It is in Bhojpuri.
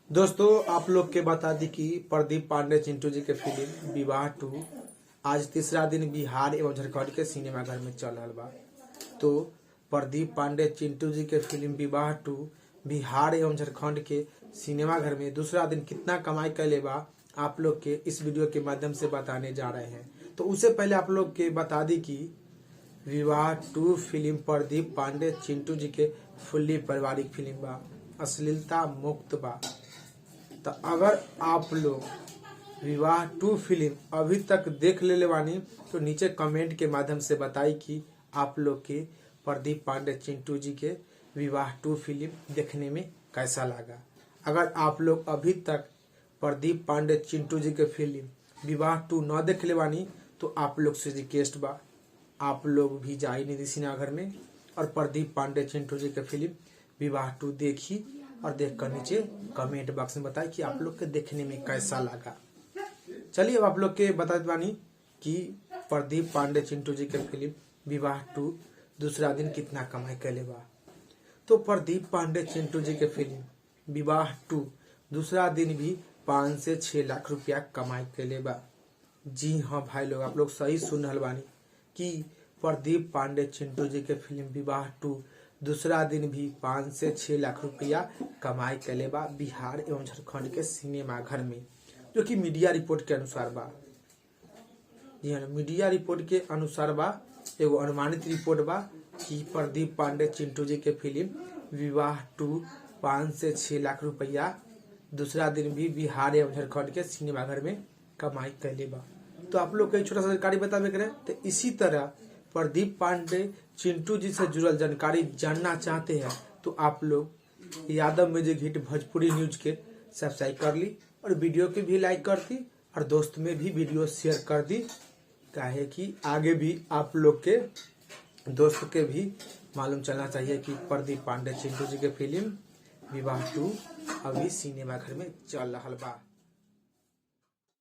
दोस्तों आप लोग के बता दी कि प्रदीप पांडे चिंटू जी के फिल्म विवाह 2 आज तीसरा दिन बिहार एवं झारखंड के सिनेमाघर में चल रहा बा। तो प्रदीप पांडे चिंटू जी के फिल्म विवाह 2 बिहार एवं झारखंड के सिनेमाघर में दूसरा दिन कितना कमाई कैले बा आप लोग के इस वीडियो के माध्यम से बताने जा रहे हैं। तो उससे पहले आप लोग के बता दी कि विवाह 2 फिल्म प्रदीप पांडे चिंटू जी के फुल्ली पारिवारिक फिल्म बा, अश्लीलता मुक्त बा। तो अगर आप लोग विवाह 2 फिल्म अभी तक देख ले बानी तो नीचे कमेंट के माध्यम से बताई कि आप लोग के प्रदीप पांडे चिंटू जी के विवाह 2 फिल्म देखने में कैसा लगा। अगर आप लोग अभी तक प्रदीप पांडे चिंटू जी के फिल्म विवाह 2 न देख ले बानी तो आप लोग से रिक्वेस्ट बा, आप लोग भी जाई निधि सिनेमाघर में और प्रदीप पांडे चिंटू जी के फिल्म विवाह 2 देखी और देख कर नीचे कमेंट बॉक्स में बताएं कि आप लोग के देखने में कैसा लगा। चलिए अब आप लोग के बता बानी कि प्रदीप पांडे चिंटू जी के फिल्म विवाह 2 दूसरा दिन कितना कमाई कैले बा। तो प्रदीप पांडे चिंटू जी के फिल्म विवाह 2 दूसरा दिन भी 5 से 6 लाख रुपया कमाई कैले बा। जी हाँ भाई लोग, आप लोग सही सुन रहे बानी कि प्रदीप पांडे चिंटू जी के फिल्म विवाह 2 दूसरा दिन भी 5 से 6 लाख रुपया कमाई कैले बा बिहार एवं झारखंड के सिनेमाघर में, जो कि मीडिया रिपोर्ट के अनुसार बा। जी हाँ, मीडिया रिपोर्ट के अनुसार बा, एगो अनुमानित रिपोर्ट बा कि प्रदीप पांडे चिंटू जी के फिल्म विवाह 2 5 से 6 लाख रुपया दूसरा दिन भी बिहार एवं झारखंड के सिनेमाघर में कमाई कैले बा। तो आप लोग को छोटा सा जानकारी बतावे करे तो इसी तरह प्रदीप पांडे चिंटू जी से जुड़ल जानकारी जानना चाहते हैं तो आप लोग Yadav music hit Bhojpuri news के सब्सक्राइब कर ली और वीडियो की भी लाइक कर दी और दोस्त में भी वीडियो शेयर कर दी, काहे कि आगे भी आप लोग के दोस्त के भी मालूम चलना चाहिए कि प्रदीप पांडे चिंटू जी के फिल्म विवाह 2 अभी सिनेमाघर में चल रहा बा।